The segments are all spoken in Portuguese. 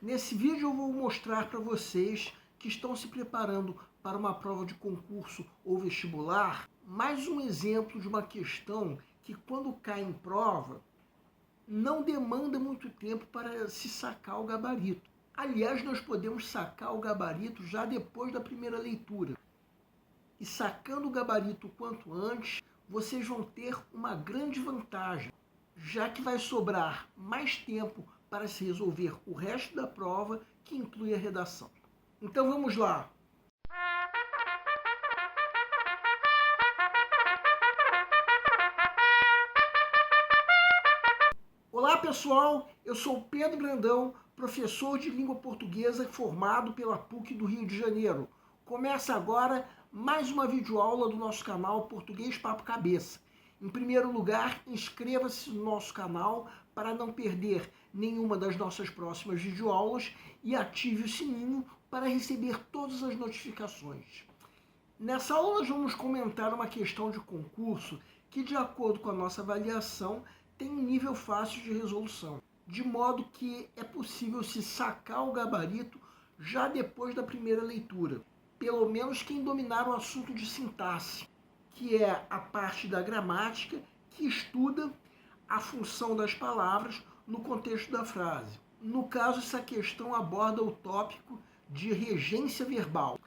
Nesse vídeo eu vou mostrar para vocês que estão se preparando para uma prova de concurso ou vestibular, mais um exemplo de uma questão que, quando cai em prova, não demanda muito tempo para se sacar o gabarito. Aliás, nós podemos sacar o gabarito já depois da primeira leitura. E sacando o gabarito o quanto antes, vocês vão ter uma grande vantagem, já que vai sobrar mais tempo para se resolver o resto da prova, que inclui a redação. Então vamos lá! Olá pessoal, eu sou Pedro Brandão, professor de língua portuguesa formado pela PUC do Rio de Janeiro. Começa agora mais uma videoaula do nosso canal Português Papo Cabeça. Em primeiro lugar, inscreva-se no nosso canal para não perder nenhuma das nossas próximas videoaulas e ative o sininho para receber todas as notificações. Nessa aula nós vamos comentar uma questão de concurso que, de acordo com a nossa avaliação, tem um nível fácil de resolução, de modo que é possível se sacar o gabarito já depois da primeira leitura. Pelo menos quem dominar o assunto de sintaxe, que é a parte da gramática que estuda a função das palavras no contexto da frase. No caso, essa questão aborda o tópico de regência verbal.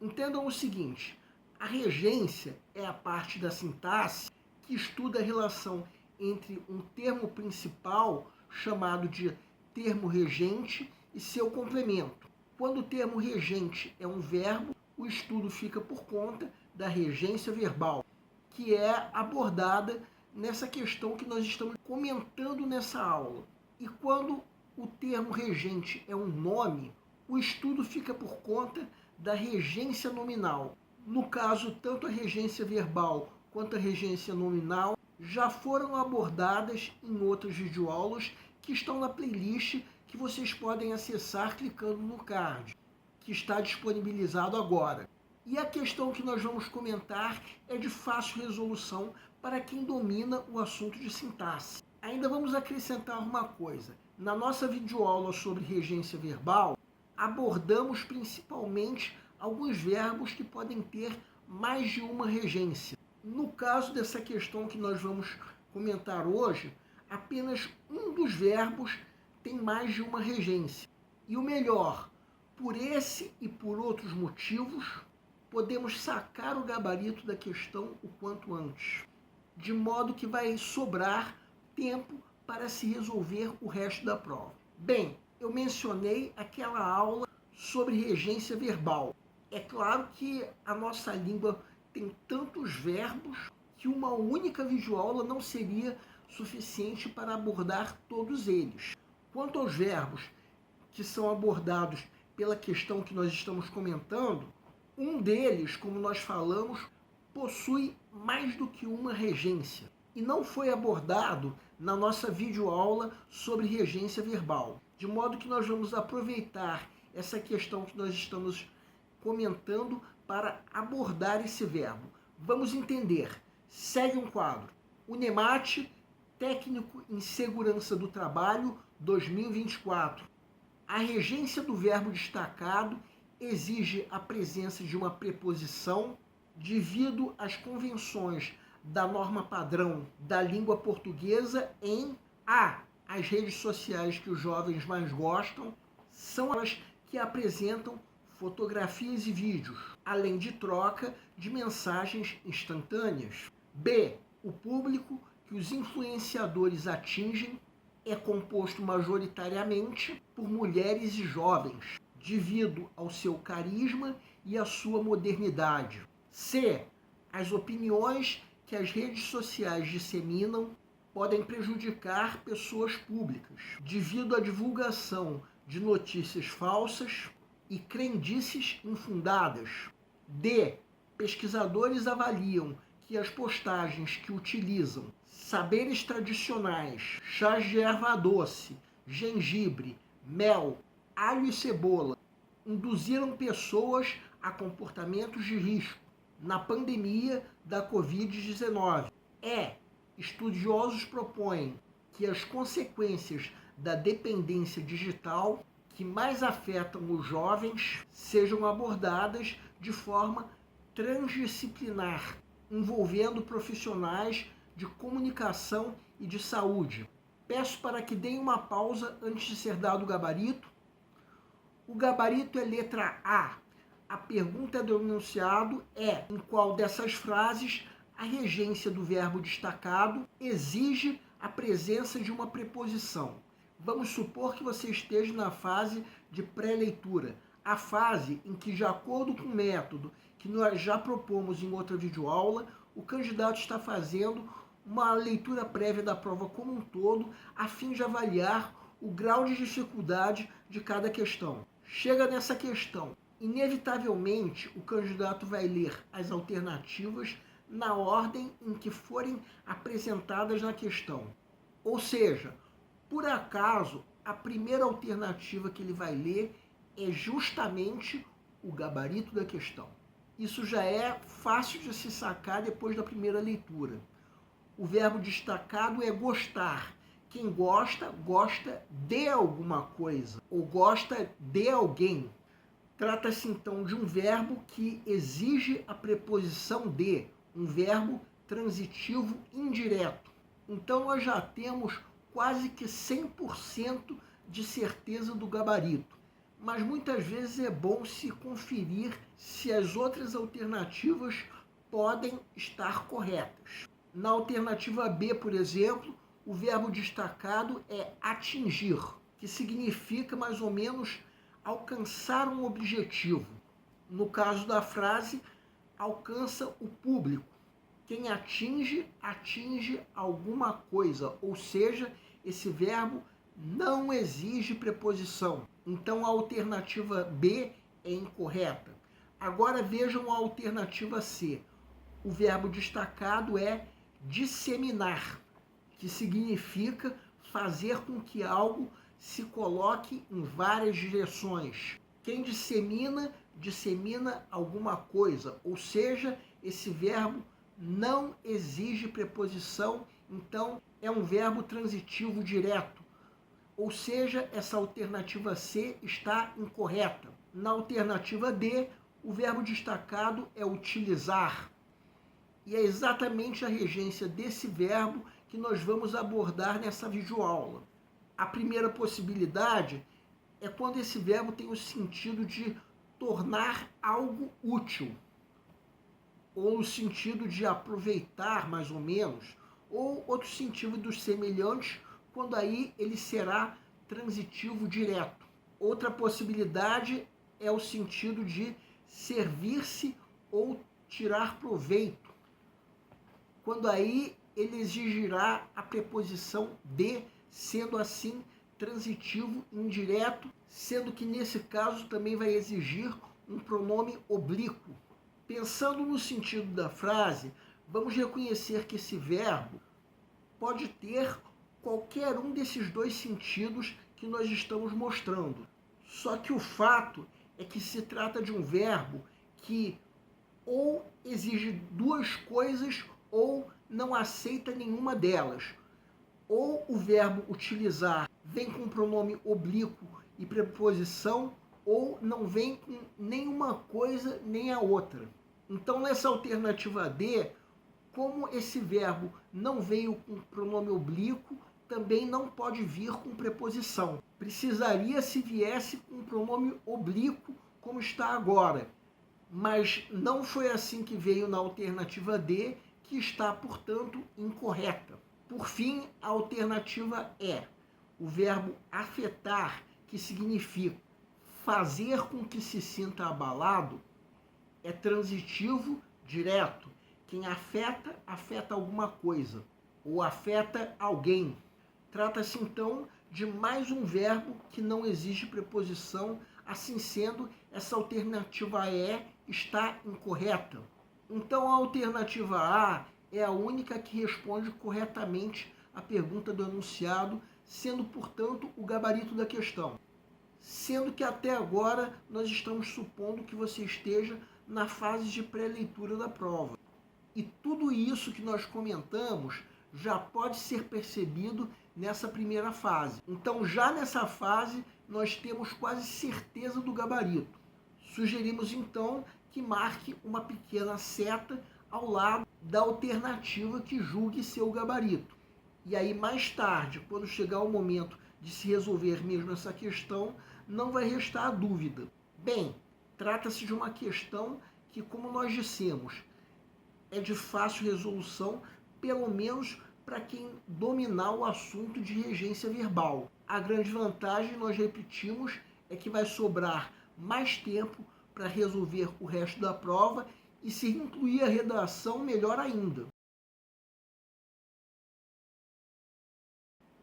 Entendam o seguinte, a regência é a parte da sintaxe que estuda a relação entre um termo principal, chamado de termo regente, e seu complemento. Quando o termo regente é um verbo, o estudo fica por conta da regência verbal, que é abordada nessa questão que nós estamos comentando nessa aula. E quando o termo regente é um nome, o estudo fica por conta da regência nominal. No caso, tanto a regência verbal quanto a regência nominal já foram abordadas em outras videoaulas que estão na playlist que vocês podem acessar clicando no card, que está disponibilizado agora. E a questão que nós vamos comentar é de fácil resolução para quem domina o assunto de sintaxe. Ainda vamos acrescentar uma coisa. Na nossa videoaula sobre regência verbal, abordamos principalmente alguns verbos que podem ter mais de uma regência. No caso dessa questão que nós vamos comentar hoje, apenas um dos verbos tem mais de uma regência. E o melhor, por esse e por outros motivos, podemos sacar o gabarito da questão o quanto antes, de modo que vai sobrar tempo para se resolver o resto da prova. Bem, eu mencionei aquela aula sobre regência verbal. É claro que a nossa língua tem tantos verbos que uma única videoaula não seria suficiente para abordar todos eles. Quanto aos verbos que são abordados pela questão que nós estamos comentando, um deles, como nós falamos, possui mais do que uma regência e não foi abordado na nossa videoaula sobre regência verbal. De modo que nós vamos aproveitar essa questão que nós estamos comentando para abordar esse verbo. Vamos entender. Segue um quadro. UNEMAT, Técnico em Segurança do Trabalho, 2024. A regência do verbo destacado exige a presença de uma preposição devido às convenções da norma padrão da língua portuguesa em A. As redes sociais que os jovens mais gostam são as que apresentam fotografias e vídeos, além de troca de mensagens instantâneas. B. O público que os influenciadores atingem é composto majoritariamente por mulheres e jovens, devido ao seu carisma e à sua modernidade. C. As opiniões que as redes sociais disseminam podem prejudicar pessoas públicas, devido à divulgação de notícias falsas e crendices infundadas. D. Pesquisadores avaliam que as postagens que utilizam saberes tradicionais, chás de erva doce, gengibre, mel, alho e cebola, induziram pessoas a comportamentos de risco na pandemia da Covid-19. Estudiosos propõem que as consequências da dependência digital, que mais afetam os jovens sejam abordadas de forma transdisciplinar, envolvendo profissionais de comunicação e de saúde. Peço para que deem uma pausa antes de ser dado o gabarito. O gabarito é letra A. A pergunta do enunciado é: em qual dessas frases a regência do verbo destacado exige a presença de uma preposição? Vamos supor que você esteja na fase de pré-leitura, a fase em que, de acordo com o método que nós já propomos em outra videoaula, o candidato está fazendo uma leitura prévia da prova como um todo, a fim de avaliar o grau de dificuldade de cada questão. Chega nessa questão, inevitavelmente o candidato vai ler as alternativas na ordem em que forem apresentadas na questão. Ou seja, por acaso, a primeira alternativa que ele vai ler é justamente o gabarito da questão. Isso já é fácil de se sacar depois da primeira leitura. O verbo destacado é gostar. Quem gosta, gosta de alguma coisa ou gosta de alguém. Trata-se então de um verbo que exige a preposição de, um verbo transitivo indireto. Então nós já temos quase que 100% de certeza do gabarito. Mas muitas vezes é bom se conferir se as outras alternativas podem estar corretas. Na alternativa B, por exemplo, o verbo destacado é atingir, que significa mais ou menos alcançar um objetivo. No caso da frase, alcança o público. Quem atinge, atinge alguma coisa, ou seja, esse verbo não exige preposição. Então a alternativa B é incorreta. Agora vejam a alternativa C. O verbo destacado é disseminar, que significa fazer com que algo se coloque em várias direções. Quem dissemina, dissemina alguma coisa, ou seja, esse verbo não exige preposição, então é um verbo transitivo direto. Ou seja, essa alternativa C está incorreta. Na alternativa D, o verbo destacado é utilizar. E é exatamente a regência desse verbo que nós vamos abordar nessa videoaula. A primeira possibilidade é quando esse verbo tem o sentido de tornar algo útil, ou no sentido de aproveitar, mais ou menos, ou outro sentido dos semelhantes, quando aí ele será transitivo direto. Outra possibilidade é o sentido de servir-se ou tirar proveito, quando aí ele exigirá a preposição de, sendo assim transitivo indireto, sendo que nesse caso também vai exigir um pronome oblíquo. Pensando no sentido da frase, vamos reconhecer que esse verbo pode ter qualquer um desses dois sentidos que nós estamos mostrando. Só que o fato é que se trata de um verbo que ou exige duas coisas ou não aceita nenhuma delas. Ou o verbo utilizar vem com pronome oblíquo e preposição, ou não vem com nenhuma coisa nem a outra. Então, nessa alternativa D, como esse verbo não veio com pronome oblíquo, também não pode vir com preposição. Precisaria se viesse com pronome oblíquo, como está agora. Mas não foi assim que veio na alternativa D, que está, portanto, incorreta. Por fim, a alternativa E, o verbo afetar, que significa fazer com que se sinta abalado, é transitivo direto. Quem afeta, afeta alguma coisa, ou afeta alguém. Trata-se, então, de mais um verbo que não exige preposição. Assim sendo, essa alternativa E está incorreta. Então, a alternativa A é a única que responde corretamente à pergunta do enunciado, sendo, portanto, o gabarito da questão. Sendo que até agora nós estamos supondo que você esteja na fase de pré-leitura da prova. E tudo isso que nós comentamos já pode ser percebido nessa primeira fase. Então, já nessa fase, nós temos quase certeza do gabarito. Sugerimos então que marque uma pequena seta ao lado da alternativa que julgue ser o gabarito. E aí mais tarde, quando chegar o momento de se resolver mesmo essa questão, não vai restar a dúvida. Bem, trata-se de uma questão que, como nós dissemos, é de fácil resolução, pelo menos para quem dominar o assunto de regência verbal. A grande vantagem, nós repetimos, é que vai sobrar mais tempo para resolver o resto da prova e se incluir a redação, melhor ainda.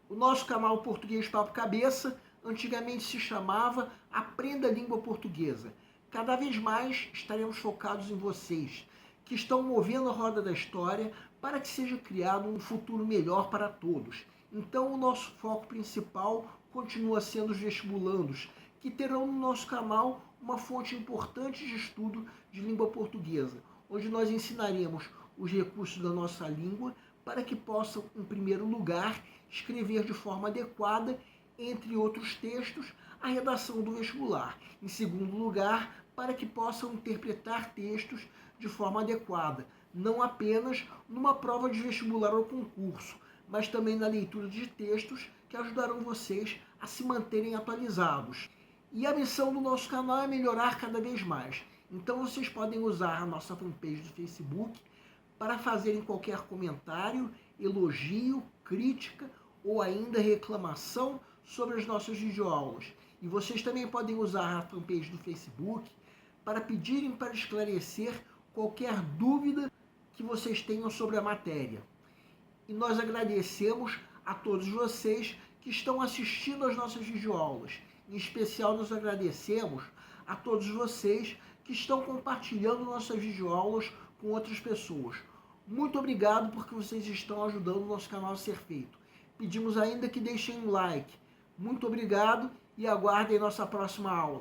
O nosso canal Português Papo Cabeça antigamente se chamava Aprenda a Língua Portuguesa. Cada vez mais estaremos focados em vocês, que estão movendo a roda da história para que seja criado um futuro melhor para todos. Então, o nosso foco principal continua sendo os vestibulandos, que terão no nosso canal uma fonte importante de estudo de língua portuguesa, onde nós ensinaremos os recursos da nossa língua para que possam, em primeiro lugar, escrever de forma adequada, entre outros textos, a redação do vestibular. Em segundo lugar, para que possam interpretar textos de forma adequada, não apenas numa prova de vestibular ou concurso, mas também na leitura de textos que ajudarão vocês a se manterem atualizados. E a missão do nosso canal é melhorar cada vez mais. Então vocês podem usar a nossa fanpage do Facebook para fazerem qualquer comentário, elogio, crítica ou ainda reclamação sobre as nossas videoaulas. E vocês também podem usar a fanpage do Facebook para pedirem para esclarecer qualquer dúvida que vocês tenham sobre a matéria. E nós agradecemos a todos vocês que estão assistindo às nossas videoaulas. Em especial, nós agradecemos a todos vocês que estão compartilhando nossas videoaulas com outras pessoas. Muito obrigado porque vocês estão ajudando o nosso canal a ser feito. Pedimos ainda que deixem um like. Muito obrigado e aguardem nossa próxima aula.